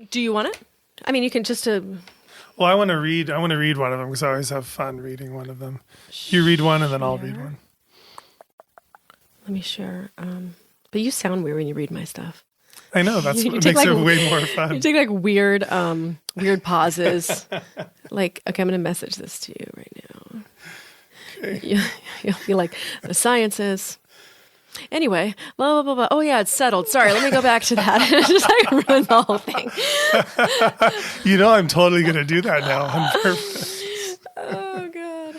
Do you want it? I mean, you can just... Well, I want to read one of them because I always have fun reading one of them. You read one and then I'll read one. Let me share. But you sound weird when you read my stuff. I know, that's what makes it way more fun. You take like weird pauses. Like, okay, I'm going to message this to you right now. Okay. You'll be like, the sciences. Anyway, blah, blah, blah, blah. Oh, yeah, it's settled. Sorry, let me go back to that. Just like ruin the whole thing. I'm totally going to do that now on purpose. Oh, God.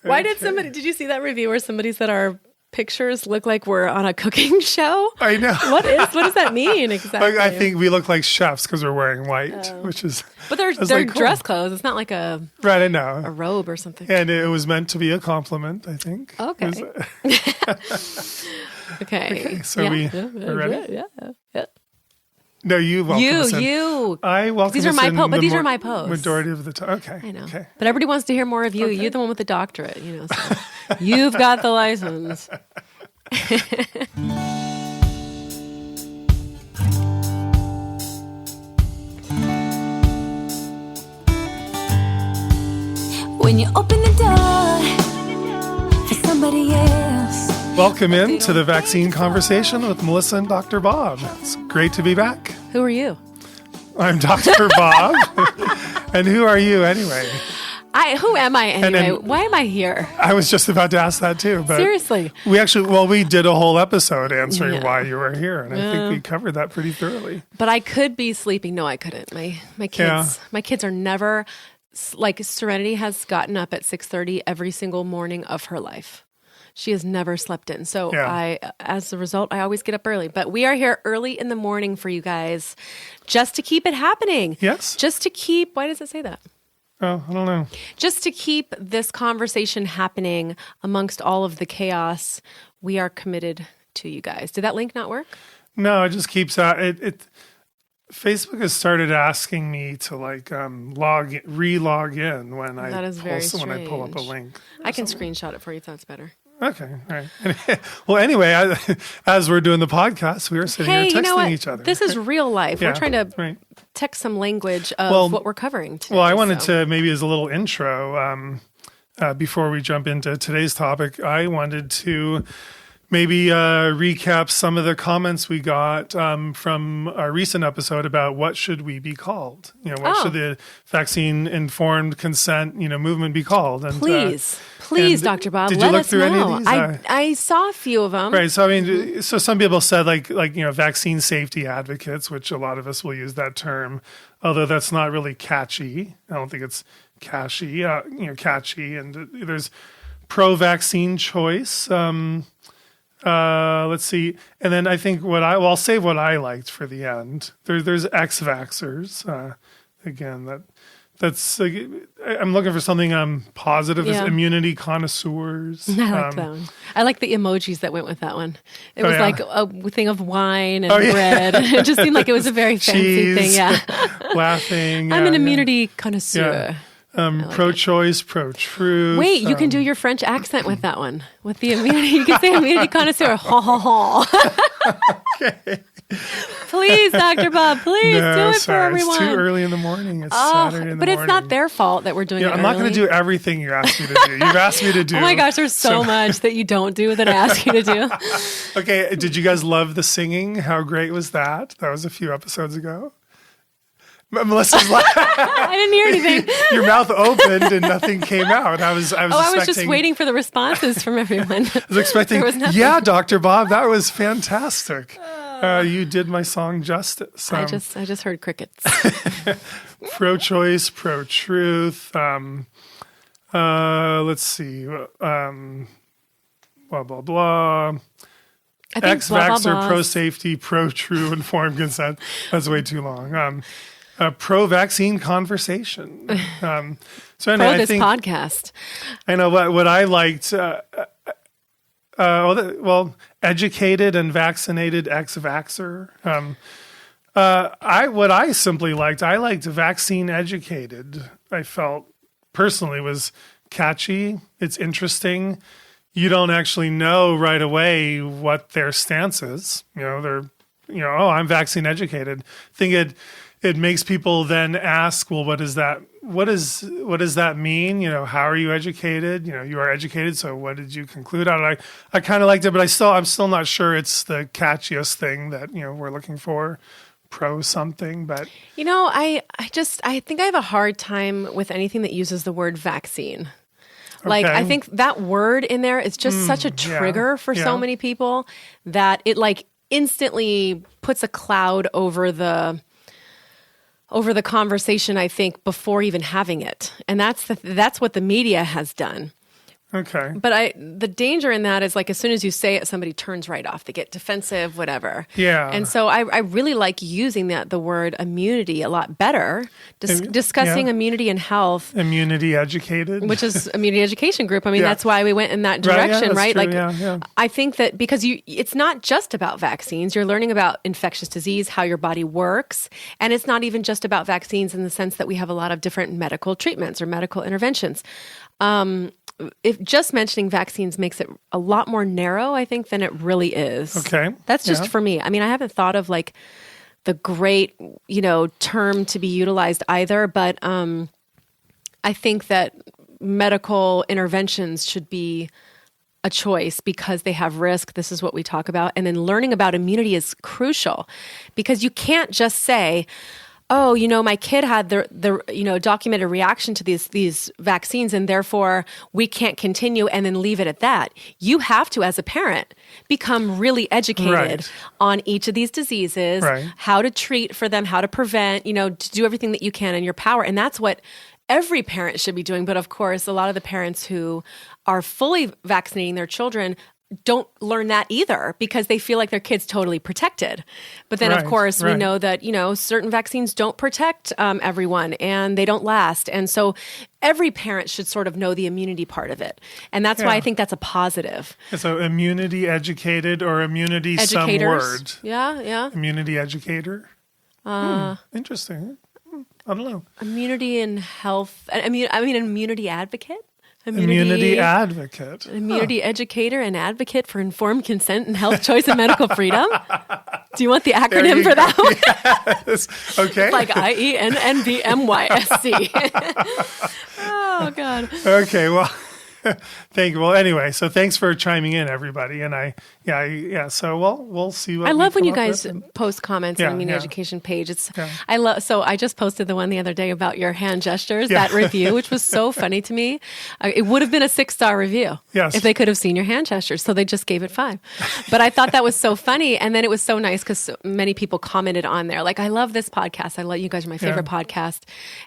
Why did you see that review where somebody said our pictures look like we're on a cooking show? I know. What does that mean exactly? I think we look like chefs because we're wearing white, which is... But they're like, dress clothes. It's not like a robe or something. And it was meant to be a compliment, I think. Okay. Okay. So we're ready? Yeah. No, you welcome us in. I welcome these are my posts. But these are my posts. Majority of the time. Okay. I know. Okay. But everybody wants to hear more of you. Okay. You're the one with the doctorate, So you've got the license. When you open the door for somebody else. Welcome in to the Vaccine Conversation with Melissa and Dr. Bob. It's great to be back. Who are you? I'm Dr. Bob. And who are you anyway? Who am I anyway? Why am I here? I was just about to ask that too. But seriously. We did a whole episode answering why you were here. And I think we covered that pretty thoroughly. But I could be sleeping. No, I couldn't. My kids are never... Like Serenity has gotten up at 6:30 every single morning of her life. She has never slept in. So as a result, I always get up early. But we are here early in the morning for you guys just to keep it happening. Yes. Just to keep, why does it say that? Oh, I don't know. Just to keep this conversation happening amongst all of the chaos, we are committed to you guys. Did that link not work? No, it just keeps Facebook has started asking me to re-log in when I pull up a link. I can screenshot it for you if that's better. Okay, all right. Well, anyway, as we're doing the podcast, we were sitting here texting each other. This is real life. We're trying to text some language of what we're covering today. Well, I wanted to, maybe as a little intro, before we jump into today's topic, I wanted to maybe recap some of the comments we got from our recent episode about what should we be called? What should the vaccine-informed consent, movement be called? And, Please, Dr. Bob, did you look through any of these? I saw a few of them. Right. So, so some people said vaccine safety advocates, which a lot of us will use that term, although that's not really catchy. I don't think it's catchy. And there's pro-vaccine choice. Let's see. And then I think I'll save what I liked for the end. There's ex-vaxxers. Again, that's I'm looking for something positive. As immunity connoisseurs. I like that one. I like the emojis that went with that one. It was like a thing of wine and bread. It just seemed like it was a very fancy thing. Yeah. Laughing. I'm an immunity connoisseur. Yeah. Pro-choice, pro-truth. Wait, you can do your French accent with that one. With the immunity, you can say immunity connoisseur. Ha ha ha. Okay. Please, Dr. Bob, please do it for everyone. It's too early in the morning. It's Saturday in the morning. But it's not their fault that we're doing it early. I'm not going to do everything you asked me to do. You've asked me to do. Oh my gosh, there's so much that you don't do that I ask you to do. Okay, did you guys love the singing? How great was that? That was a few episodes ago. Melissa's like, I didn't hear anything. Your mouth opened and nothing came out. I was just waiting for the responses from everyone. I was expecting, yeah, Dr. Bob, that was fantastic. You did my song justice. I just heard crickets. Pro-choice, pro-truth. Let's see. Blah, blah, blah. Ex-vaxxer, pro-safety, pro-true, informed consent. That's way too long. Pro-vaccine conversation. So anyway, I think podcast. I know what I liked. Educated and vaccinated ex-vaxxer. What I simply liked, I liked vaccine educated. I felt personally was catchy. It's interesting. You don't actually know right away what their stance is. I'm vaccine educated. I think it makes people then ask, well, what does that mean? How are you educated? You are educated. So what did you conclude out of it? I kind of liked it, but I'm still not sure it's the catchiest thing that, we're looking for. Pro something, but I think I have a hard time with anything that uses the word vaccine. Like, I think that word in there is just such a trigger for so many people that it like instantly puts a cloud over the conversation, I think, before even having it. And that's what the media has done. Okay. But the danger in that is like as soon as you say it, somebody turns right off. They get defensive, whatever. Yeah. And so I really like using the word immunity a lot better, discussing immunity and health. Immunity educated. Which is immunity education group. I mean, that's why we went in that direction, right? True. Like, I think that because it's not just about vaccines. You're learning about infectious disease, how your body works. And it's not even just about vaccines in the sense that we have a lot of different medical treatments or medical interventions. If just mentioning vaccines makes it a lot more narrow, I think, than it really is. Okay. That's just for me. I mean, I haven't thought of like the great, term to be utilized either, but I think that medical interventions should be a choice because they have risk. This is what we talk about. And then learning about immunity is crucial because you can't just say, oh, my kid had the documented reaction to these vaccines and therefore we can't continue and then leave it at that. You have to, as a parent, become really educated on each of these diseases, how to treat for them, how to prevent, to do everything that you can in your power. And that's what every parent should be doing. But of course, a lot of the parents who are fully vaccinating their children don't learn that either because they feel like their kid's totally protected. But then, of course, we know that, certain vaccines don't protect everyone and they don't last. And so every parent should sort of know the immunity part of it. And that's why I think that's a positive. So immunity educated or immunity educators. Some word. Yeah. Immunity educator. Interesting. I don't know. Immunity and health. I mean, immunity advocate. Immunity advocate. Immunity educator and advocate for informed consent and health choice and medical freedom. Do you want the acronym for that one? Yes. Okay. It's like IENNBMYSC. Oh, God. Okay, well, thank you. Well, anyway, so thanks for chiming in, everybody. And so we'll see what I love when you guys post comments on the Immunity Education page. So I just posted the one the other day about your hand gestures, that review, which was so funny to me. It would have been a 6-star review if they could have seen your hand gestures. So they just gave it 5. But I thought that was so funny. And then it was so nice because so many people commented on there. Like, I love this podcast. I love you guys are my favorite podcast.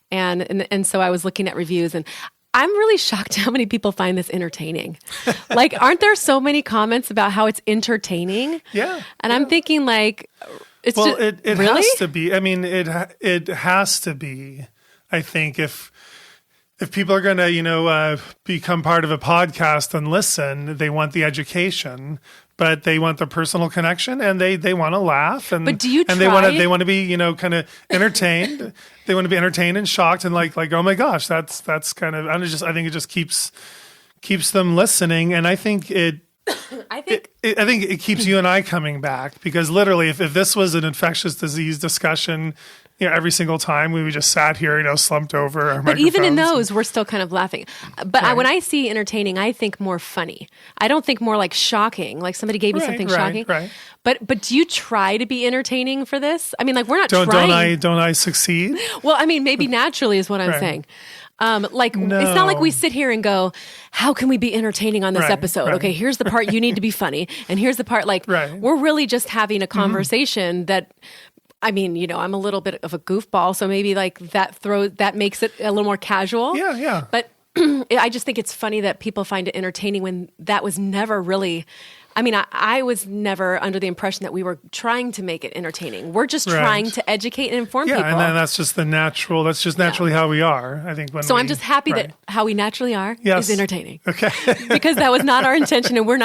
And so I was looking at reviews and I'm really shocked how many people find this entertaining. Like, aren't there so many comments about how it's entertaining? Yeah. And I'm thinking like, it really? has to be. I mean, it has to be. I think if people are going to, become part of a podcast and listen, they want the education, but they want the personal connection and they want to laugh. But do you try? And they want to be, kind of entertained. They want to be entertained and shocked and like, oh my gosh, that's kind of, I think it just keeps them listening. And I think it keeps you and I coming back because literally if this was an infectious disease discussion, every single time we just sat here, slumped over our But even in those, we're still kind of laughing. But when I see entertaining, I think more funny. I don't think more like shocking, like somebody gave me something shocking. Right. But do you try to be entertaining for this? I mean, like we're not trying. Don't I succeed? Well, I mean, maybe naturally is what I'm saying. It's not like we sit here and go, how can we be entertaining on this episode? Okay, here's the part you need to be funny. And here's the part we're really just having a conversation that, I mean, I'm a little bit of a goofball, so maybe like that makes it a little more casual. Yeah. But I just think it's funny that people find it entertaining when that was never really. I mean, I was never under the impression that we were trying to make it entertaining. We're just trying to educate and inform people. Yeah, and that's just naturally how we are, I think. I'm just happy that how we naturally are is entertaining. Okay. Because that was not our intention and we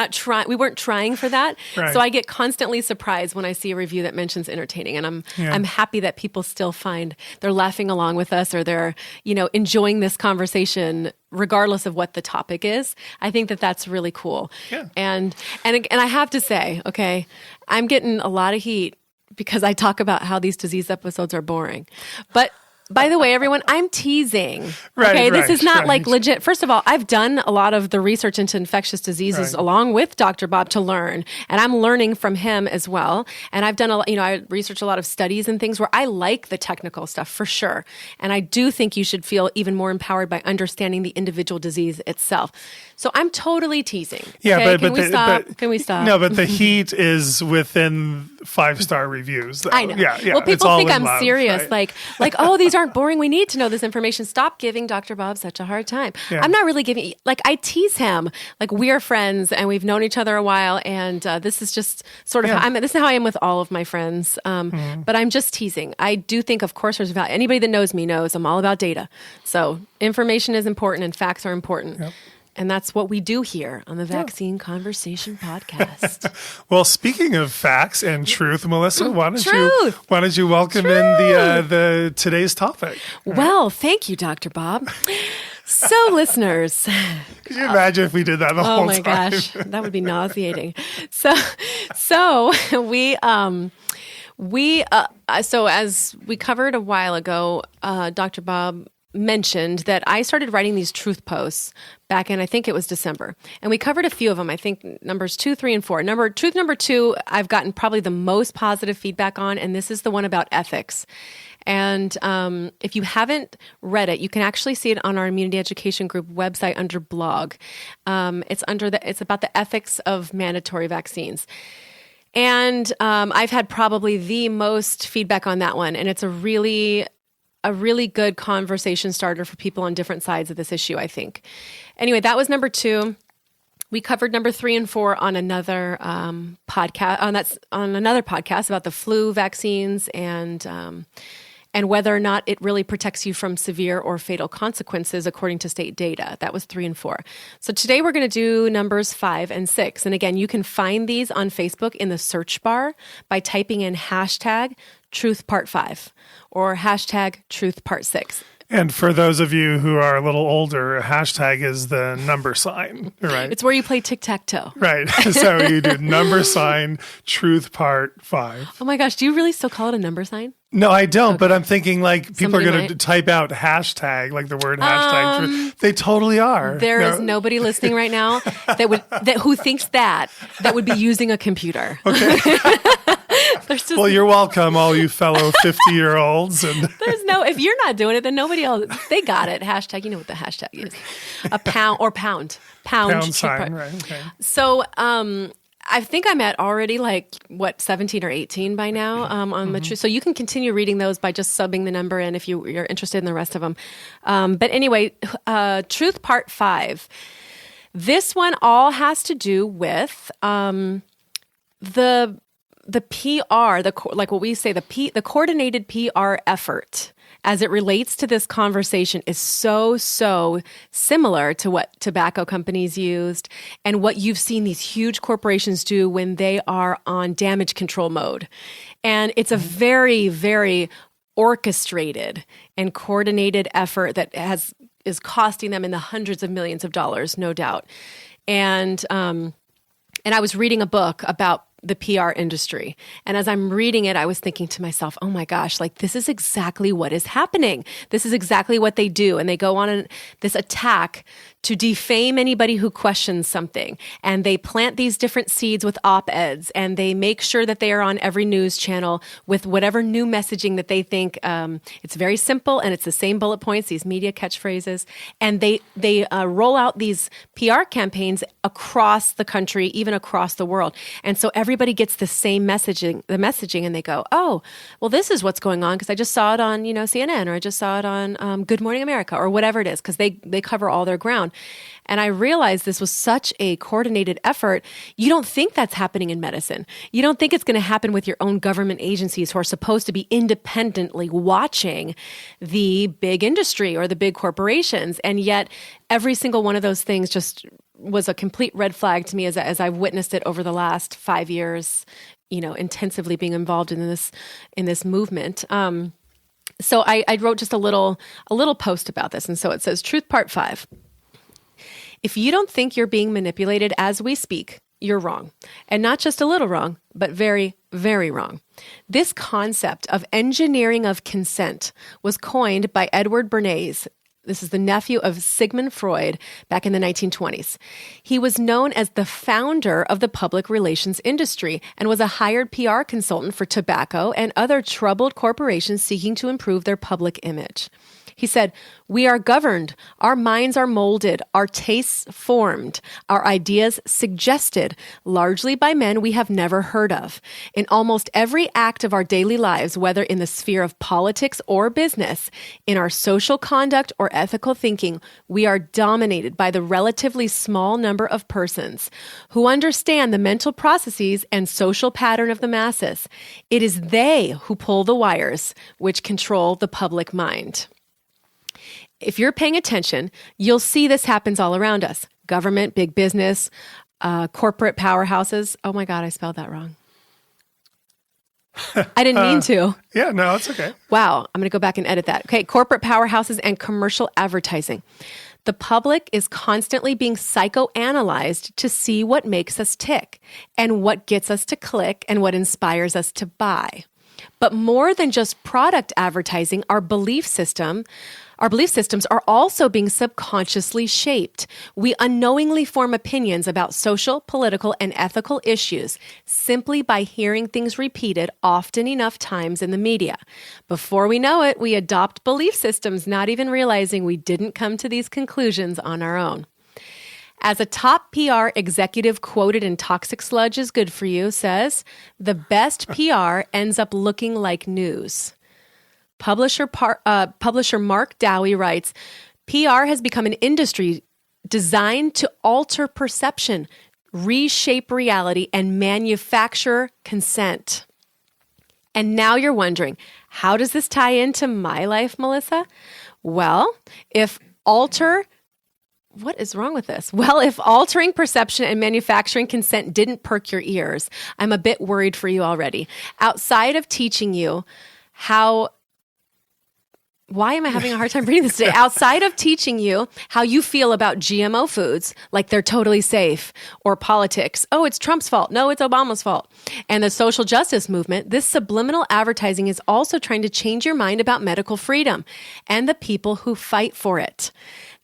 weren't trying for that. Right. So I get constantly surprised when I see a review that mentions entertaining. And I'm happy that people still find they're laughing along with us or they're, enjoying this conversation regardless of what the topic is. I think that that's really cool. Yeah. And I have to say, okay, I'm getting a lot of heat because I talk about how these disease episodes are boring. But by the way, everyone, I'm teasing. Okay, this is not like legit. First of all, I've done a lot of the research into infectious diseases along with Dr. Bob to learn, and I'm learning from him as well. And I've done I research a lot of studies and things where I like the technical stuff for sure. And I do think you should feel even more empowered by understanding the individual disease itself. So I'm totally teasing. Yeah, okay? but Can we stop? No, but the heat is within 5-star reviews, though. I know. Yeah. Well, people think I'm love, serious. right? Like, oh, these aren't boring. We need to know this information. Stop giving Dr. Bob such a hard time. Yeah. I'm not really giving, I tease him. Like, we're friends and we've known each other a while. And this is just sort of, this is how I am with all of my friends. But I'm just teasing. I do think, of course, there's value. Anybody that knows me knows I'm all about data. So information is important and facts are important. Yep. And that's what we do here on the Vaccine Conversation podcast. Well, speaking of facts and truth, Melissa, why don't you welcome in the today's topic? Well, thank you, Dr. Bob. So, listeners, could you imagine if we did that the whole time? Oh my gosh, that would be nauseating. So as we covered a while ago, Dr. Bob mentioned that I started writing these truth posts back in, I think it was December. And we covered a few of them. I think numbers 2, 3, and 4. Truth number 2, I've gotten probably the most positive feedback on, and this is the one about ethics. And if you haven't read it, you can actually see it on our Immunity Education Group website under blog. It's about the ethics of mandatory vaccines. And I've had probably the most feedback on that one. And it's a really good conversation starter for people on different sides of this issue, I think. Anyway, that was number 2. We covered number 3 and 4 on another podcast. On another podcast about the flu vaccines and whether or not it really protects you from severe or fatal consequences according to state data. That was 3 and 4. So today we're going to do numbers 5 and 6. And again, you can find these on Facebook in the search bar by typing in hashtag Truth Part 5 or hashtag Truth Part 6. And for those of you who are a little older, a hashtag is the number sign, right? It's where you play tic-tac-toe. Right. So you do number sign, Truth Part 5. Oh my gosh, do you really still call it a number sign? No, I don't, but I'm thinking like people are going to type out hashtag, like the word hashtag. Truth. They totally are. There is nobody listening right now who thinks that would be using a computer. Okay. Well, you're welcome, all you fellow 50-year-olds. And if you're not doing it, then nobody else. They got it. Hashtag. You know what the hashtag is? A pound. Pound sign. Right. Okay. So, I think I'm at already 17 or 18 by now on the truth. So you can continue reading those by just subbing the number in if you're interested in the rest of them. But anyway, Truth Part 5. This one all has to do with the PR, what we say, the coordinated PR effort as it relates to this conversation is so similar to what tobacco companies used and what you've seen these huge corporations do when they are on damage control mode. And it's a very, very orchestrated and coordinated effort that is costing them in the hundreds of millions of dollars, no doubt. And I was reading a book about the PR industry. And as I'm reading it, I was thinking to myself, oh my gosh, this is exactly what is happening. This is exactly what they do. And they go on this attack to defame anybody who questions something. And they plant these different seeds with op-eds, and they make sure that they are on every news channel with whatever new messaging that they think. It's very simple, and it's the same bullet points, these media catchphrases. And they roll out these PR campaigns across the country, even across the world. And so everybody gets the same messaging, and they go, oh, well, this is what's going on because I just saw it on, CNN, or I just saw it on Good Morning America, or whatever it is, because they cover all their ground. And I realized this was such a coordinated effort. You don't think that's happening in medicine. You don't think it's going to happen with your own government agencies who are supposed to be independently watching the big industry or the big corporations. And yet every single one of those things just was a complete red flag to me as I've witnessed it over the last 5 years, intensively being involved in this movement. So I wrote just a little post about this. And so it says, Truth Part 5. If you don't think you're being manipulated as we speak, you're wrong. And not just a little wrong, but very, very wrong. This concept of engineering of consent was coined by Edward Bernays. This is the nephew of Sigmund Freud back in the 1920s. He was known as the founder of the public relations industry and was a hired PR consultant for tobacco and other troubled corporations seeking to improve their public image. He said, "We are governed, our minds are molded, our tastes formed, our ideas suggested, largely by men we have never heard of. In almost every act of our daily lives, whether in the sphere of politics or business, in our social conduct or ethical thinking, we are dominated by the relatively small number of persons who understand the mental processes and social pattern of the masses. It is they who pull the wires which control the public mind." If you're paying attention, you'll see this happens all around us. Government, big business, corporate powerhouses. Oh my God, I spelled that wrong. I didn't mean to. Yeah, no, it's okay. Wow, I'm going to go back and edit that. Okay, corporate powerhouses and commercial advertising. The public is constantly being psychoanalyzed to see what makes us tick and what gets us to click and what inspires us to buy. But more than just product advertising, our belief systems are also being subconsciously shaped. We unknowingly form opinions about social, political, and ethical issues simply by hearing things repeated often enough times in the media. Before we know it, we adopt belief systems, not even realizing we didn't come to these conclusions on our own. As a top PR executive quoted in Toxic Sludge is Good For You says, "The best PR ends up looking like news." Publisher Mark Dowie writes, "PR has become an industry designed to alter perception, reshape reality, and manufacture consent." And now you're wondering, how does this tie into my life, Melissa? Well, what is wrong with this? Well, if altering perception and manufacturing consent didn't perk your ears, I'm a bit worried for you already. Outside of teaching you why am I having a hard time reading this today? Outside of teaching you how you feel about GMO foods, like they're totally safe, or politics, oh, it's Trump's fault, no, it's Obama's fault, and the social justice movement, this subliminal advertising is also trying to change your mind about medical freedom and the people who fight for it.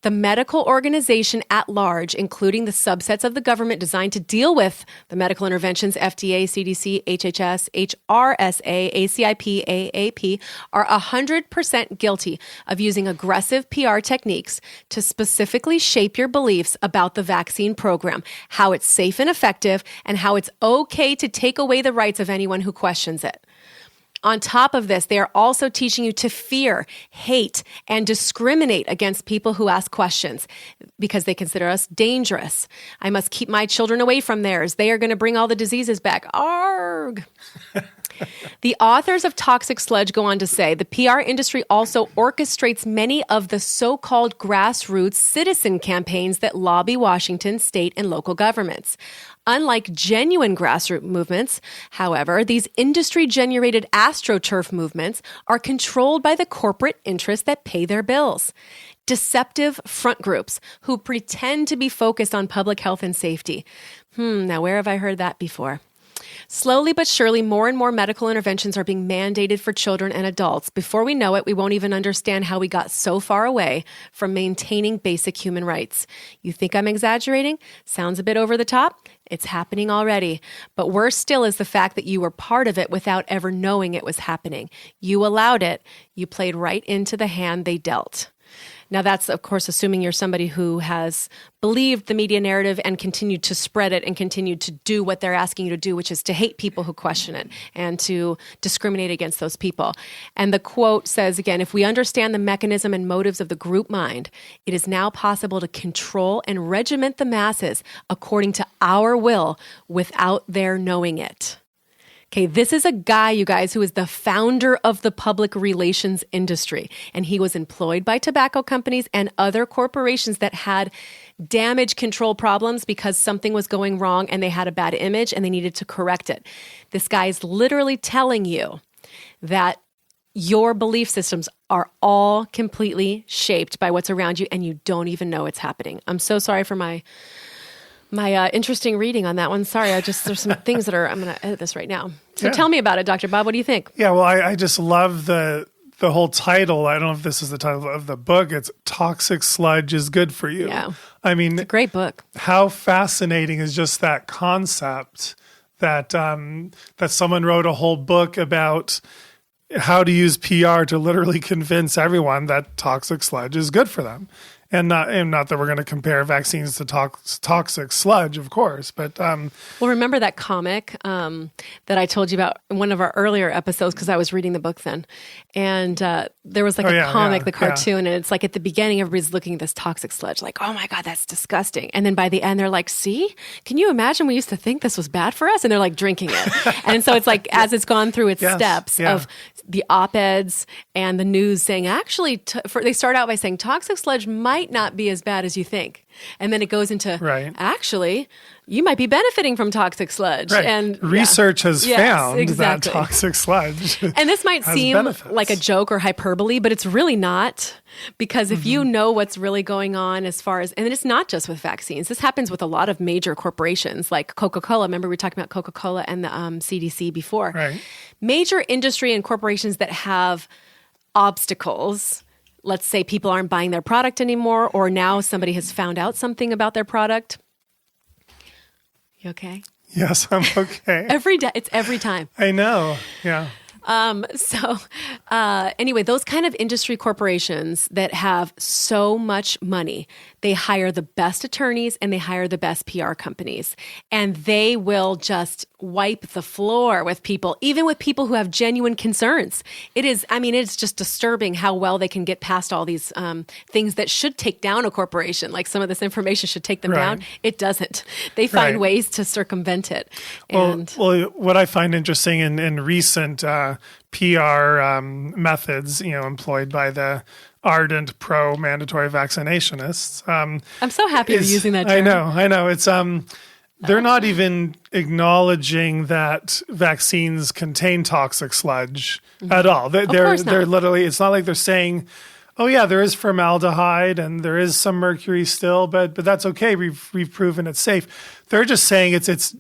The medical organization at large, including the subsets of the government designed to deal with the medical interventions, FDA, CDC, HHS, HRSA, ACIP, AAP, are 100% guilty of using aggressive PR techniques to specifically shape your beliefs about the vaccine program, how it's safe and effective, and how it's okay to take away the rights of anyone who questions it. On top of this, they are also teaching you to fear, hate, and discriminate against people who ask questions because they consider us dangerous. I must keep my children away from theirs. They are going to bring all the diseases back. Arg! The authors of Toxic Sludge go on to say, the PR industry also orchestrates many of the so-called grassroots citizen campaigns that lobby Washington, state, and local governments. Unlike genuine grassroots movements, however, these industry-generated astroturf movements are controlled by the corporate interests that pay their bills. Deceptive front groups who pretend to be focused on public health and safety. Now where have I heard that before? Slowly but surely, more and more medical interventions are being mandated for children and adults. Before we know it, we won't even understand how we got so far away from maintaining basic human rights. You think I'm exaggerating? Sounds a bit over the top? It's happening already. But worse still is the fact that you were part of it without ever knowing it was happening. You allowed it. You played right into the hand they dealt. Now, that's, of course, assuming you're somebody who has believed the media narrative and continued to spread it and continued to do what they're asking you to do, which is to hate people who question it and to discriminate against those people. And the quote says, again, if we understand the mechanism and motives of the group mind, it is now possible to control and regiment the masses according to our will without their knowing it. Okay, this is a guy, you guys, who is the founder of the public relations industry, and he was employed by tobacco companies and other corporations that had damage control problems because something was going wrong and they had a bad image and they needed to correct it. This guy is literally telling you that your belief systems are all completely shaped by what's around you and you don't even know it's happening. I'm so sorry for my my interesting reading on that one. Sorry, there's some things that I'm going to edit this right now. So tell me about it, Dr. Bob. What do you think? Yeah, well, I just love the whole title. I don't know if this is the title of the book. It's Toxic Sludge is Good for You. Yeah. I mean, it's a great book. How fascinating is just that concept that that someone wrote a whole book about how to use PR to literally convince everyone that toxic sludge is good for them. And not that we're going to compare vaccines to toxic sludge, of course, but well, remember that comic that I told you about in one of our earlier episodes, because I was reading the book then, and there was like comic, the cartoon, and it's like at the beginning, everybody's looking at this toxic sludge, like, oh my God, that's disgusting, and then by the end, they're like, see, can you imagine? We used to think this was bad for us, and they're like drinking it, and so it's like as it's gone through its steps of the op-eds and the news saying, actually, they start out by saying toxic sludge might not be as bad as you think. And then it goes into, actually, you might be benefiting from toxic sludge. Right. And research has found that toxic sludge and this might seem benefits. Like a joke or hyperbole, but it's really not. Because if you know what's really going on as far as, and it's not just with vaccines, this happens with a lot of major corporations like Coca-Cola. Remember we were talking about Coca-Cola and the CDC before. Right. Major industry and corporations that have obstacles. Let's say people aren't buying their product anymore, or now somebody has found out something about their product. You okay? Yes, I'm okay. Every day. It's every time. I know. Yeah. Anyway, those kind of industry corporations that have so much money, they hire the best attorneys and they hire the best PR companies, and they will just wipe the floor with people, even with people who have genuine concerns. It's just disturbing how well they can get past all these things that should take down a corporation. Like some of this information should take them down. It doesn't. They find ways to circumvent it. And well, what I find interesting in recent PR methods, employed by the ardent pro-mandatory vaccinationists. I'm so happy you're using that term. I know. It's they're not even acknowledging that vaccines contain toxic sludge at all. They're literally. It's not like they're saying, "Oh yeah, there is formaldehyde and there is some mercury still, but that's okay. We've proven it's safe." They're just saying it's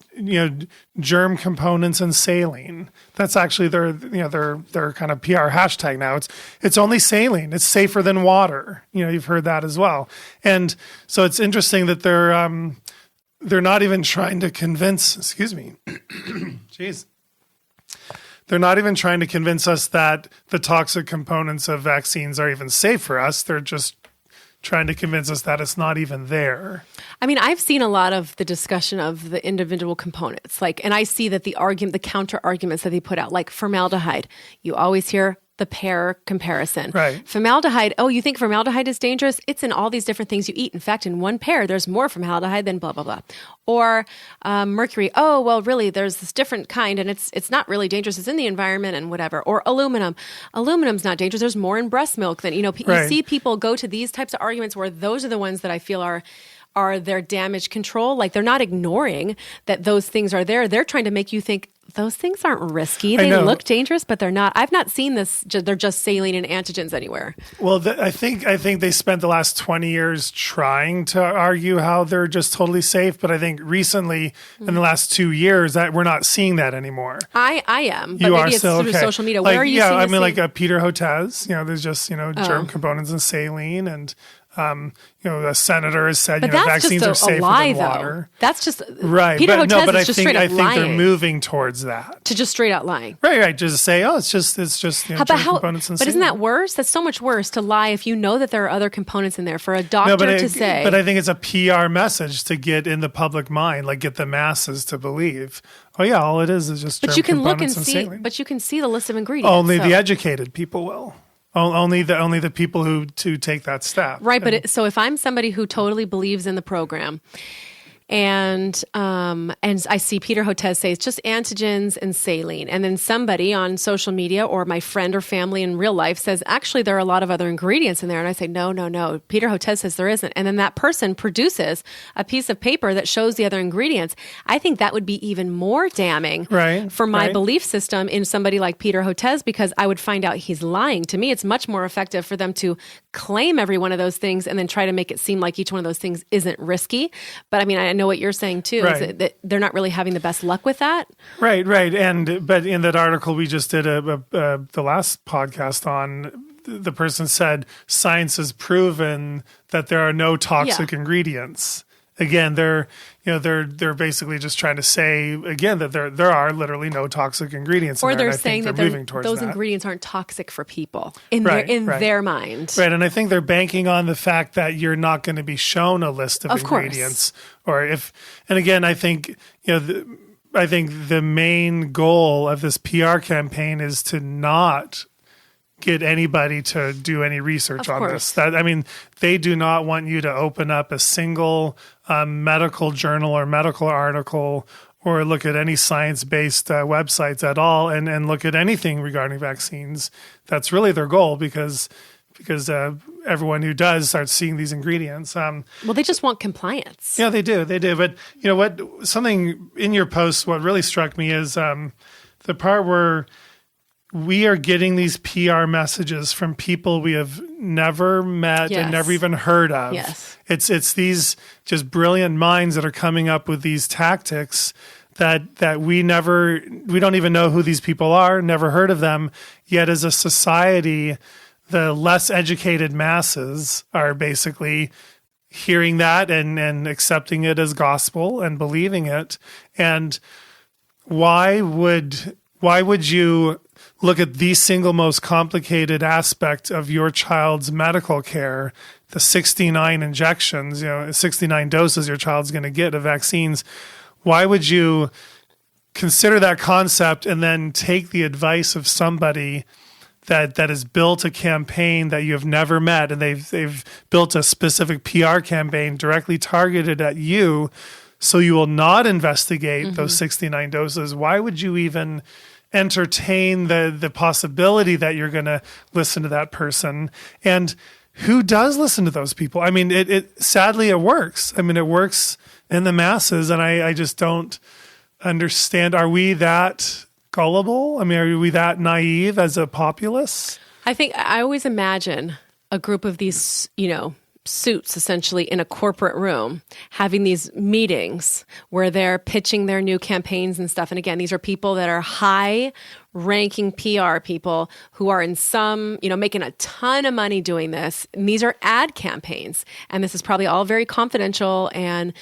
germ components and saline. That's actually their kind of PR hashtag now. It's only saline. It's safer than water. You've heard that as well. And so it's interesting that they're not even trying to convince. Excuse me. Jeez. They're not even trying to convince us that the toxic components of vaccines are even safe for us. They're just trying to convince us that it's not even there. I've seen a lot of the discussion of the individual components, and I see that the counter arguments that they put out, like formaldehyde. You always hear the pair comparison. Right. Formaldehyde, you think formaldehyde is dangerous? It's in all these different things you eat. In fact, in one pear, there's more formaldehyde than blah, blah, blah. Or mercury, really, there's this different kind, and it's not really dangerous. It's in the environment and whatever. Or aluminum. Aluminum's not dangerous. There's more in breast milk than, you see people go to these types of arguments where those are the ones that I feel are their damage control. Like they're not ignoring that those things are there. They're trying to make you think those things aren't risky. They look dangerous, but they're not. I've not seen this. They're just saline and antigens anywhere. Well, I think they spent the last 20 years trying to argue how they're just totally safe. But I think recently, in the last 2 years, that we're not seeing that anymore. I am. But maybe it's through social media. Where are you seeing like Peter Hotez, there's just, germ components in saline and a senator has said, vaccines are safer than water. That's just right. Peter Hotez but is just straight up I think lying. they're moving towards that to just straight out lying. Right. Just say, it's just germ components and saline. Isn't that worse? That's so much worse to lie if you know that there are other components in there for a doctor to say. But I think it's a PR message to get in the public mind, like get the masses to believe. Oh yeah, all it is just. But germ you can look components and see. saline. But you can see the list of ingredients. Only the educated people will. Only the people who take that step. Right, but so if I'm somebody who totally believes in the program, and I see Peter Hotez say it's just antigens and saline, and then somebody on social media or my friend or family in real life says, actually, there are a lot of other ingredients in there, and I say, no, Peter Hotez says there isn't, and then that person produces a piece of paper that shows the other ingredients. I think that would be even more damning for my belief system in somebody like Peter Hotez, because I would find out he's lying. To me, it's much more effective for them to claim every one of those things and then try to make it seem like each one of those things isn't risky. But I know what you're saying too, is that they're not really having the best luck with that. Right. But in that article we just did the last podcast on, the person said science has proven that there are no toxic ingredients. Again, they're basically just trying to say again that there are literally no toxic ingredients. Or in there, they're saying that those ingredients aren't toxic for people in their mind. Right, and I think they're banking on the fact that you're not going to be shown a list of ingredients, and again, I think I think the main goal of this PR campaign is to not get anybody to do any research on this. They do not want you to open up a single medical journal or medical article or look at any science-based websites at all and look at anything regarding vaccines. That's really their goal because everyone who does starts seeing these ingredients. Well, they just want compliance. Yeah, they do. But you know what? Something in your post, what really struck me is the part where we are getting these PR messages from people we have never met and never even heard of. Yes. It's these just brilliant minds that are coming up with these tactics that we don't even know who these people are, never heard of them. Yet as a society, the less educated masses are basically hearing that and accepting it as gospel and believing it. And why would you look at the single most complicated aspect of your child's medical care, the 69 injections, 69 doses your child's going to get of vaccines? Why would you consider that concept and then take the advice of somebody that has built a campaign that you have never met, and they've built a specific PR campaign directly targeted at you, so you will not investigate those 69 doses? Why would you even entertain the possibility that you're going to listen to that person? And who does listen to those people? I mean, it sadly it works. I mean, it works in the masses, and I just don't understand. Are we that gullible? I mean, are we that naive as a populace? I always imagine a group of these, suits essentially in a corporate room having these meetings where they're pitching their new campaigns and stuff. And again, these are people that are high ranking PR people who are in some, making a ton of money doing this. And these are ad campaigns. And this is probably all very confidential and,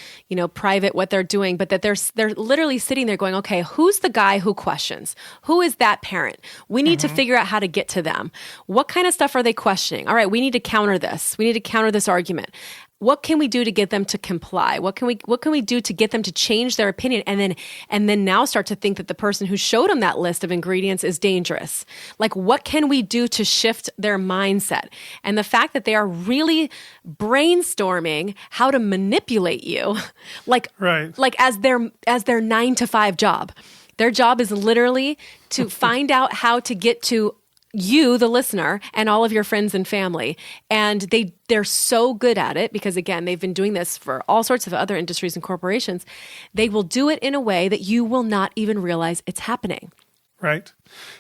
private what they're doing, but that they're literally sitting there going, okay, who's the guy who questions? Who is that parent? We need to figure out how to get to them. What kind of stuff are they questioning? All right, we need to counter this. We need to counter this argument. What can we do to get them to comply? What can we do to get them to change their opinion and then now start to think that the person who showed them that list of ingredients is dangerous? Like, what can we do to shift their mindset? And the fact that they are really brainstorming how to manipulate you, like as their 9-to-5 job. Their job is literally to find out how to get to you, the listener, and all of your friends and family. And they're so good at it because, again, they've been doing this for all sorts of other industries and corporations. They will do it in a way that you will not even realize it's happening. Right.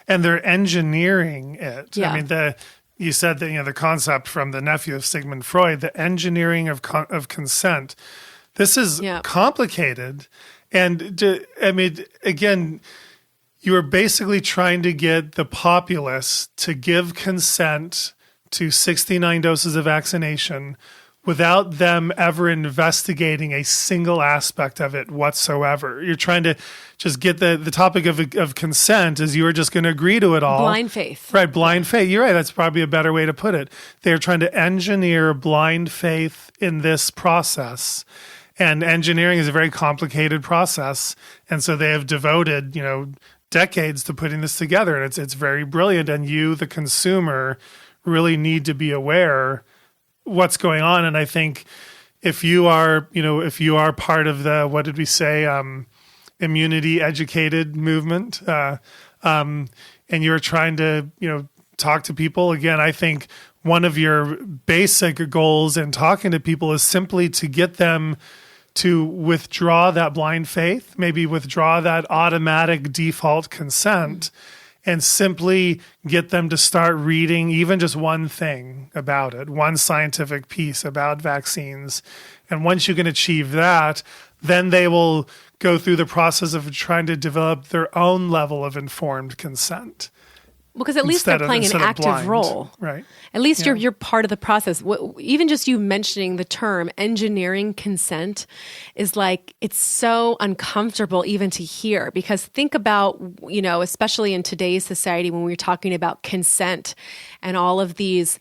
And they're engineering it. Yeah. I mean, you said that, the concept from the nephew of Sigmund Freud, the engineering of consent. This is complicated. And again, you are basically trying to get the populace to give consent to 69 doses of vaccination without them ever investigating a single aspect of it whatsoever. You're trying to just get the topic of consent is you are just going to agree to it all. Blind faith. Right, blind faith. You're right. That's probably a better way to put it. They're trying to engineer blind faith in this process. And engineering is a very complicated process. And so they have devoted, decades to putting this together, and it's very brilliant. And you, the consumer, really need to be aware what's going on. And I think if you are part of the, what did we say, immunity educated movement, and you're trying to talk to people again, I think one of your basic goals in talking to people is simply to get them to withdraw that blind faith, maybe withdraw that automatic default consent, and simply get them to start reading even just one thing about it, one scientific piece about vaccines. And once you can achieve that, then they will go through the process of trying to develop their own level of informed consent. Because at least they're playing an active role. Right. At least you're part of the process. Even just you mentioning the term engineering consent is like, it's so uncomfortable even to hear, because think about, especially in today's society when we're talking about consent and all of these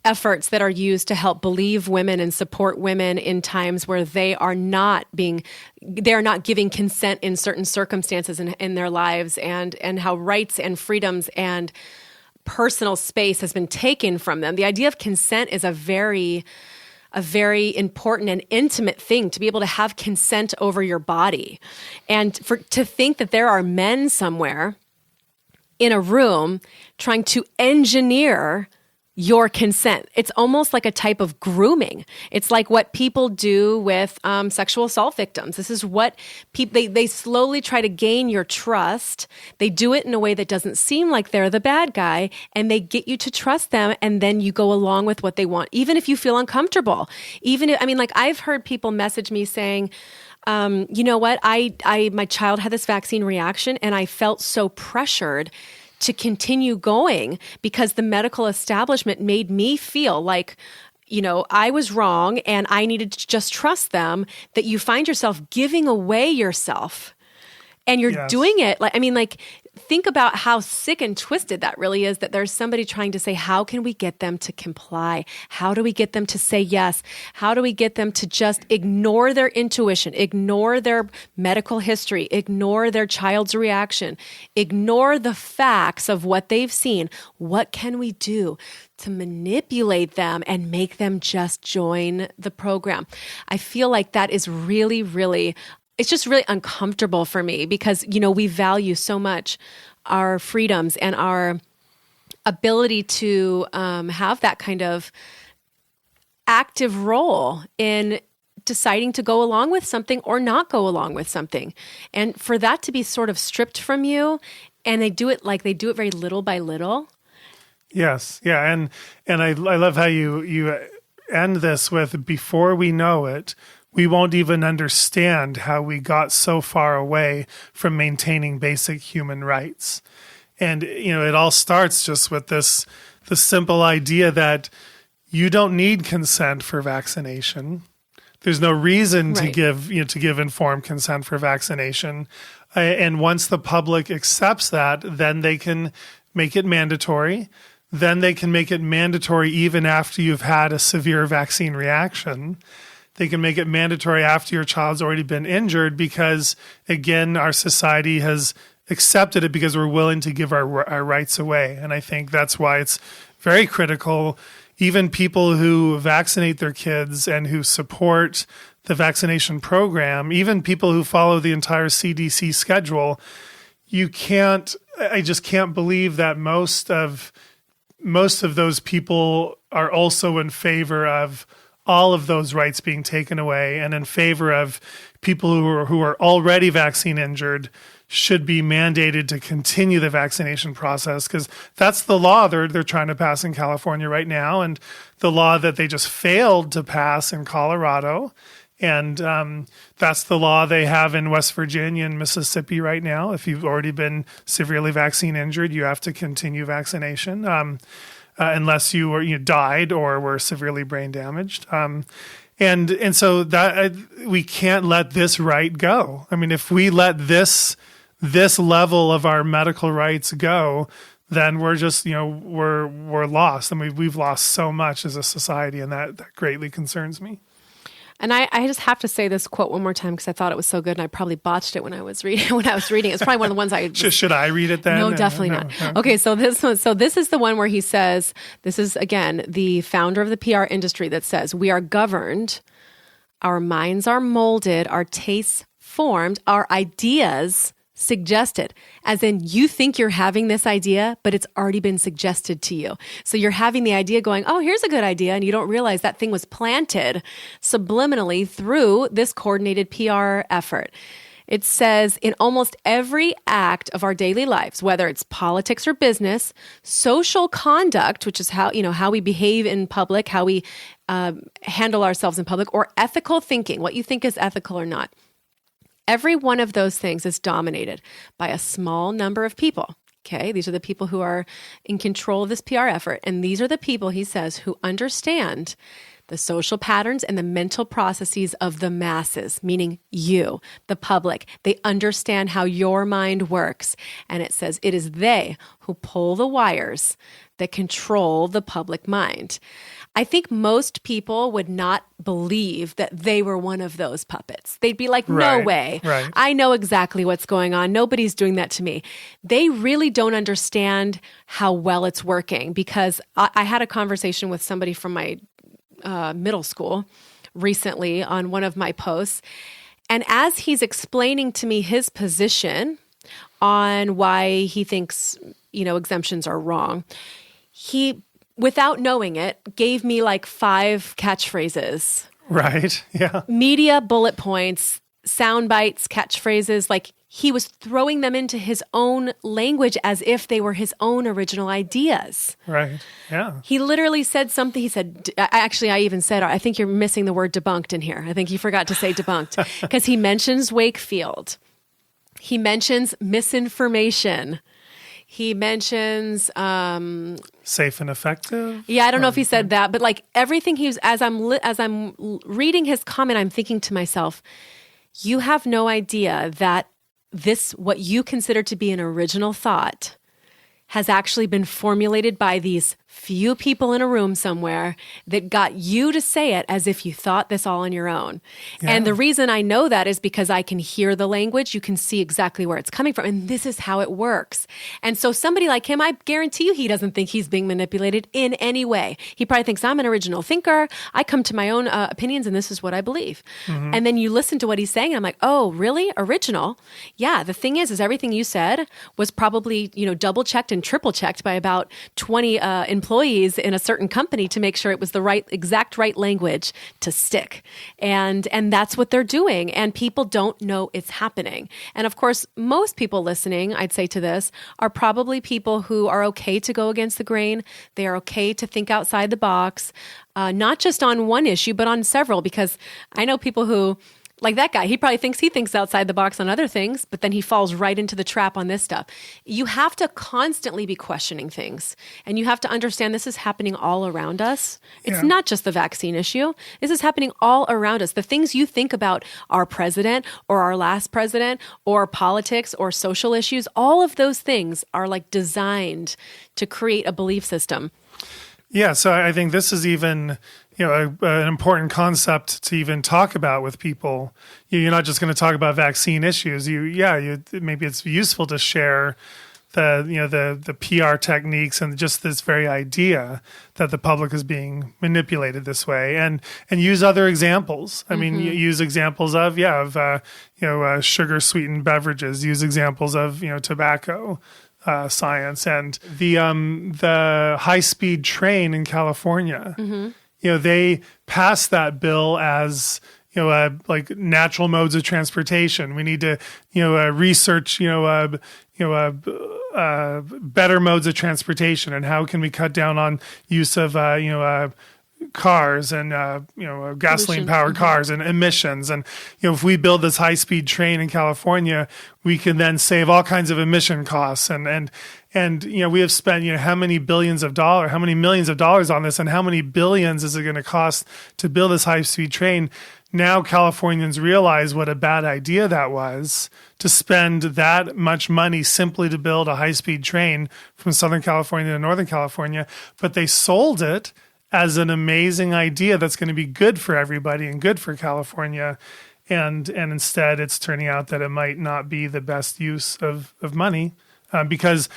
efforts that are used to help believe women and support women in times where they're not giving consent in certain circumstances in their lives, and how rights and freedoms and personal space has been taken from them. The idea of consent is a very important and intimate thing, to be able to have consent over your body. And to think that there are men somewhere in a room trying to engineer your consent. It's almost like a type of grooming. It's like what people do with sexual assault victims. This is what they slowly try to gain your trust. They do it in a way that doesn't seem like they're the bad guy, and they get you to trust them, and then you go along with what they want, even if you feel uncomfortable. I've heard people message me saying, you know what, my child had this vaccine reaction, and I felt so pressured to continue going because the medical establishment made me feel like, I was wrong and I needed to just trust them. That you find yourself giving away yourself, and you're doing it think about how sick and twisted that really is, that there's somebody trying to say, how can we get them to comply? How do we get them to say yes? How do we get them to just ignore their intuition, ignore their medical history, ignore their child's reaction, ignore the facts of what they've seen? What can we do to manipulate them and make them just join the program? I feel like that is really, really, it's just really uncomfortable for me, because, we value so much our freedoms and our ability to have that kind of active role in deciding to go along with something or not go along with something. And for that to be sort of stripped from you, and they do it very little by little. Yes. Yeah. And I love how you end this with, before we know it, we won't even understand how we got so far away from maintaining basic human rights. And, it all starts just with the simple idea that you don't need consent for vaccination. There's no reason to give informed consent for vaccination. And once the public accepts that, then they can make it mandatory. Then they can make it mandatory even after you've had a severe vaccine reaction. They can make it mandatory after your child's already been injured, because, again, our society has accepted it because we're willing to give our rights away. And I think that's why it's very critical. Even people who vaccinate their kids and who support the vaccination program, even people who follow the entire CDC schedule, I just can't believe that most of those people are also in favor of all of those rights being taken away, and in favor of people who are already vaccine injured should be mandated to continue the vaccination process, because that's the law they're trying to pass in California right now, and the law that they just failed to pass in Colorado. And that's the law they have in West Virginia and Mississippi right now. If you've already been severely vaccine injured, you have to continue vaccination. Unless you died or were severely brain damaged. And so that we can't let this right go. I mean, if we let this level of our medical rights go, then we're just, we're lost. I mean, we've lost so much as a society, and that greatly concerns me. And I just have to say this quote one more time, because I thought it was so good, and I probably botched it when I was reading. It's probably one of the ones I should I read it then? No, definitely not. Okay, so this is the one where he says, this is again the founder of the PR industry that says, "We are governed, our minds are molded, our tastes formed, our ideas suggested." As in, you think you're having this idea, but it's already been suggested to you. So you're having the idea going, oh, here's a good idea. And you don't realize that thing was planted subliminally through this coordinated PR effort. It says, in almost every act of our daily lives, whether it's politics or business, social conduct, which is how we behave in public, how we handle ourselves in public, or ethical thinking, what you think is ethical or not, Every one of those things is dominated by a small number of people. Okay, these are the people who are in control of this PR effort. And these are the people, he says, who understand the social patterns and the mental processes of the masses, meaning you, the public. They understand how your mind works. And it says it is they who pull the wires that control the public mind. I think most people would not believe that they were one of those puppets. They'd be like, no way. Right. I know exactly what's going on. Nobody's doing that to me. They really don't understand how well it's working, because I had a conversation with somebody from my middle school recently on one of my posts. And as he's explaining to me his position on why he thinks, exemptions are wrong, he, without knowing it, gave me like 5 catchphrases. Right. Yeah. Media bullet points, sound bites, catchphrases. Like, he was throwing them into his own language as if they were his own original ideas. Right. Yeah. He literally said something. He said, I even said, I think you're missing the word debunked in here. I think you forgot to say debunked, because he mentions Wakefield. He mentions misinformation. He mentions safe and effective. Yeah, I don't know if he said that, but like everything he was, as I'm reading his comment, I'm thinking to myself, you have no idea that this, what you consider to be an original thought, has actually been formulated by these few people in a room somewhere that got you to say it as if you thought this all on your own. Yeah. And the reason I know that is because I can hear the language. You can see exactly where it's coming from. And this is how it works. And so somebody like him, I guarantee you, he doesn't think he's being manipulated in any way. He probably thinks, I'm an original thinker. I come to my own opinions, and this is what I believe. Mm-hmm. And then you listen to what he's saying, and I'm like, oh, really? Original? Yeah. The thing is everything you said was probably, double checked and triple checked by about 20 employees in a certain company to make sure it was the exact right language to stick. And that's what they're doing. And people don't know it's happening. And of course, most people listening, I'd say to this, are probably people who are okay to go against the grain. They are okay to think outside the box, not just on one issue, but on several, because I know people who, like that guy, he probably thinks he thinks outside the box on other things, but then he falls right into the trap on this stuff. You have to constantly be questioning things, and you have to understand this is happening all around us. It's not just the vaccine issue. This is happening all around us. The things you think about our president or our last president or politics or social issues, all of those things are like designed to create a belief system. Yeah, so I think this is even, an important concept to even talk about with people. You're not just going to talk about vaccine issues. Maybe it's useful to share the PR techniques and just this very idea that the public is being manipulated this way, and use other examples. I mean, use examples of sugar sweetened beverages. Use examples of tobacco. Science and the high-speed train in California. Mm-hmm. They passed that bill as like natural modes of transportation. We need to research better modes of transportation, and how can we cut down on use of cars and gasoline powered cars and emissions. And if we build this high speed train in California, we can then save all kinds of emission costs. And we have spent how many millions of dollars on this, and how many billions is it going to cost to build this high speed train? Now Californians realize what a bad idea that was, to spend that much money simply to build a high speed train from Southern California to Northern California, but they sold it as an amazing idea that's going to be good for everybody and good for California. And instead, it's turning out that it might not be the best use of money, because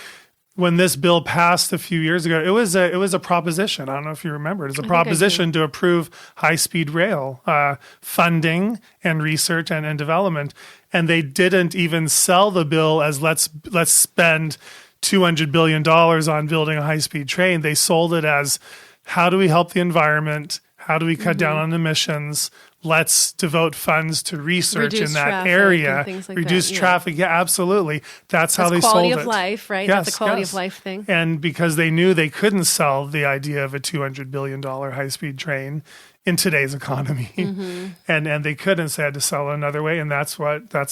when this bill passed a few years ago, it was a proposition. I don't know if you remember. It was a proposition to approve high-speed rail funding and research and development. And they didn't even sell the bill as let's spend $200 billion on building a high-speed train. They sold it as, how do we help the environment? How do we cut down on emissions? Let's devote funds to research Reduce in that traffic area. and things like Reduce that, yeah. traffic. Yeah, absolutely. That's how they sold quality it. of life, right? Yes, That's a quality yes. of life thing. And because they knew they couldn't sell the idea of a $200 billion high-speed in today's economy. And they couldn't, so they had to sell it another way. And that's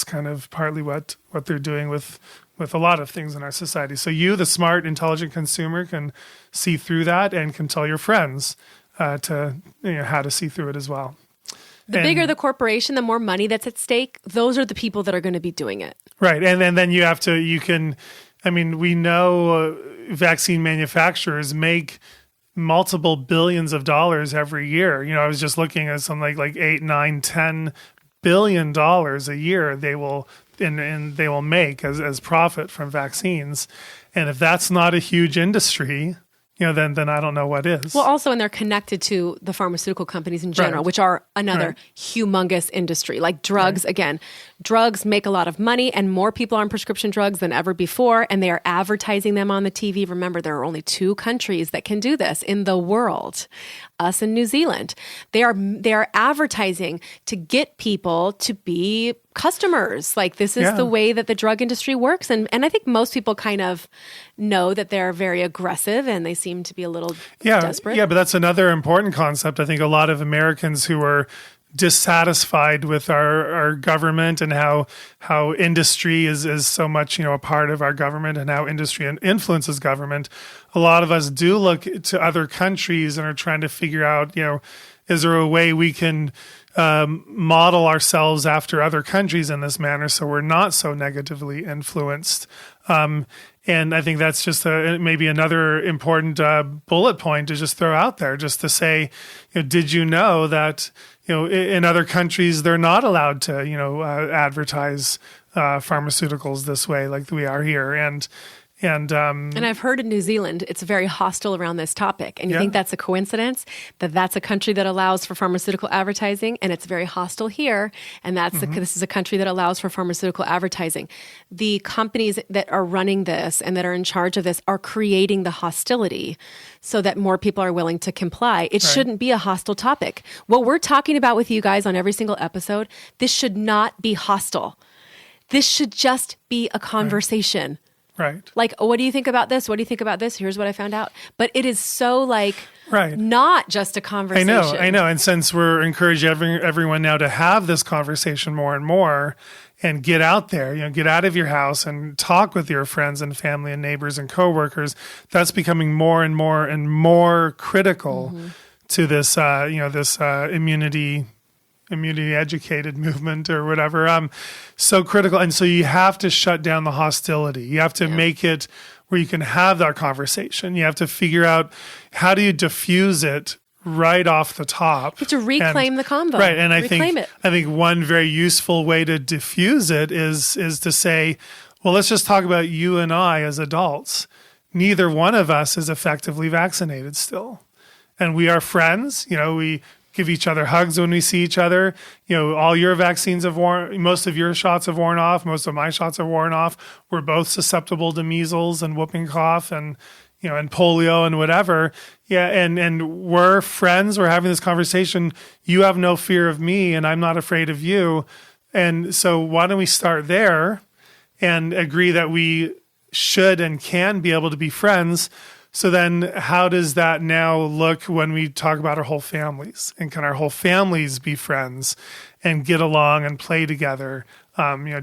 kind of partly what they're doing with a lot of things in our society. So you, the smart, intelligent consumer, can see through that and can tell your friends how to see through it as well. The bigger the corporation, the more money that's at stake, those are the people that are going to be doing it. Right. And then we know vaccine manufacturers make multiple billions of dollars every year. I was just looking at something like $8, $9, $10 billion a year they will make as profit from vaccines. And if that's not a huge industry, then I don't know what is. Well, also, and they're connected to the pharmaceutical companies in general, which are another humongous industry. Like drugs, again, drugs make a lot of money, and more people are on prescription drugs than ever before, and they are advertising them on the TV. Remember, there are only 2 countries that can do this in the world, us and New Zealand. They are advertising to get people to be customers. Like, this is the way that the drug industry works. And I think most people kind of know that they're very aggressive and they seem to be a little desperate. Yeah, but that's another important concept. I think a lot of Americans who are dissatisfied with our government and how industry is so much, a part of our government and how industry influences government. A lot of us do look to other countries and are trying to figure out, is there a way we can model ourselves after other countries in this manner so we're not so negatively influenced. And I think that's just maybe another important bullet point to just throw out there, just to say, did you know that, in other countries, they're not allowed to, advertise pharmaceuticals this way like we are here. And I've heard in New Zealand, it's very hostile around this topic. And you think that's a coincidence? That's a country that allows for pharmaceutical advertising, and it's very hostile here. And this is a country that allows for pharmaceutical advertising. The companies that are running this and that are in charge of this are creating the hostility so that more people are willing to comply. It shouldn't be a hostile topic. What we're talking about with you guys on every single episode, this should not be hostile. This should just be a conversation. Right. Like, what do you think about this? What do you think about this? Here's what I found out. But it is so not just a conversation. I know. And since we're encouraging everyone now to have this conversation more and more and get out there, get out of your house and talk with your friends and family and neighbors and coworkers, that's becoming more and more and more critical to this, this immunity educated movement or whatever. So critical. And so you have to shut down the hostility. You have to make it where you can have that conversation. You have to figure out how do you diffuse it right off the top. You have to reclaim the convo. Right. And I think one very useful way to diffuse it is to say, well, let's just talk about you and I as adults. Neither one of us is effectively vaccinated still. And we are friends. We give each other hugs when we see each other. All your vaccines most of your shots have worn off. Most of my shots have worn off. We're both susceptible to measles and whooping cough and polio and whatever. Yeah. And we're friends. We're having this conversation. You have no fear of me and I'm not afraid of you. And so why don't we start there and agree that we should and can be able to be friends. So then how does that now look when we talk about our whole families? And can our whole families be friends and get along and play together,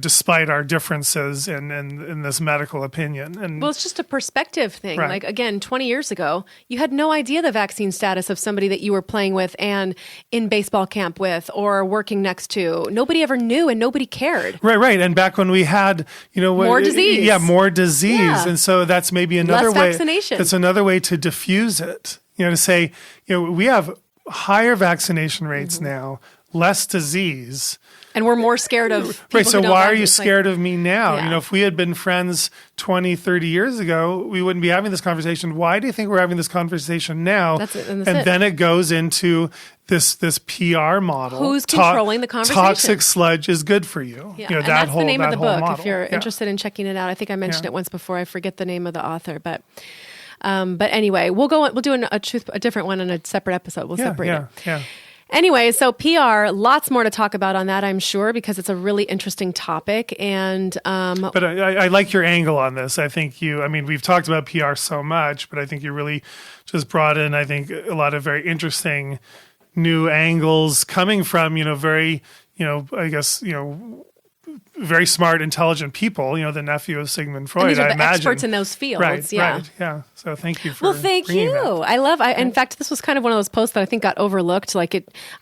despite our differences in this medical opinion? And well, it's just a perspective thing. Right. Like, again, 20 years ago, you had no idea the vaccine status of somebody that you were playing with and in baseball camp with or working next to. Nobody ever knew and nobody cared. Right. And back when we had, more disease. Yeah, more disease. Yeah. And so that's maybe another way. Vaccination. That's another way to diffuse it. To say, we have higher vaccination rates now, less disease. And we're more scared of people right. So who don't why have are you this, scared of me now? Yeah. If we had been friends 20, 30 years ago, we wouldn't be having this conversation. Why do you think we're having this conversation now? That's it. And then it goes into this PR model. Who's controlling the conversation? Toxic sludge is good for you. Yeah. And that's the name of the book. Model. If you're interested in checking it out, I think I mentioned it once before. I forget the name of the author, but But anyway, we'll do a different one on a separate episode. We'll separate it. Yeah. Anyway, so PR, lots more to talk about on that, I'm sure, because it's a really interesting topic. And but I like your angle on this. I think we've talked about PR so much, but I think you really just brought in, I think, a lot of very interesting new angles coming from, very, very smart, intelligent people, the nephew of Sigmund Freud. And these are I the imagine. Experts in those fields. Right, yeah. Right, yeah. So thank you for Well, thank you. That. In fact, this was kind of one of those posts that I think got overlooked. I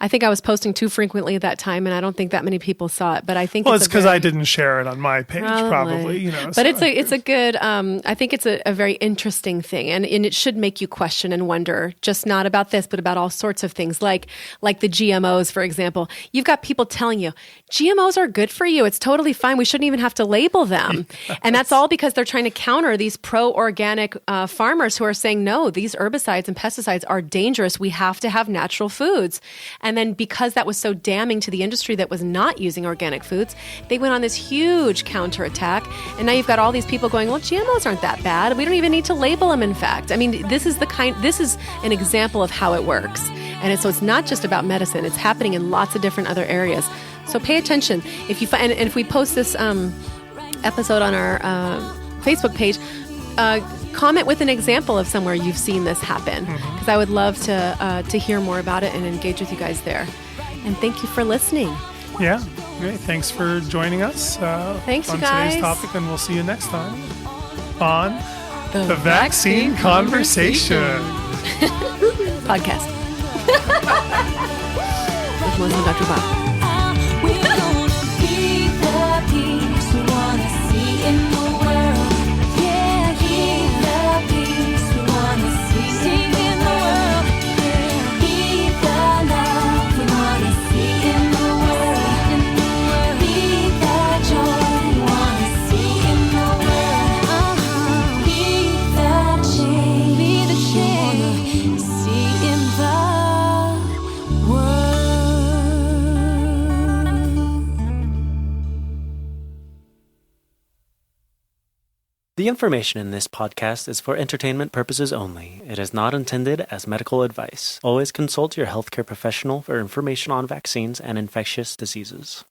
think I was posting too frequently at that time, and I don't think that many people saw it. But I think it's because I didn't share it on my page, probably. But so. it's a good. I think it's a very interesting thing, and it should make you question and wonder, just not about this, but about all sorts of things, like the GMOs, for example. You've got people telling you GMOs are good for you. It's totally fine. We shouldn't even have to label them, and that's all because they're trying to counter these pro-organic farmers who are saying, no, these herbicides and pesticides are dangerous. We have to have natural foods. And then because that was so damning to the industry that was not using organic foods, they went on this huge counterattack. And now you've got all these people going, well, GMOs aren't that bad. We don't even need to label them, in fact. I mean, this is an example of how it works. And so it's not just about medicine. It's happening in lots of different other areas. So pay attention. If you find, and if we post this episode on our Facebook page, comment with an example of somewhere you've seen this happen, because I would love to hear more about it and engage with you guys there. And thank you for listening. Yeah, great. Thanks for joining us. Thanks, on you guys. Today's topic, and we'll see you next time on the Vaccine Conversation podcast with Melissa and Dr. Bob. The information in this podcast is for entertainment purposes only. It is not intended as medical advice. Always consult your healthcare professional for information on vaccines and infectious diseases.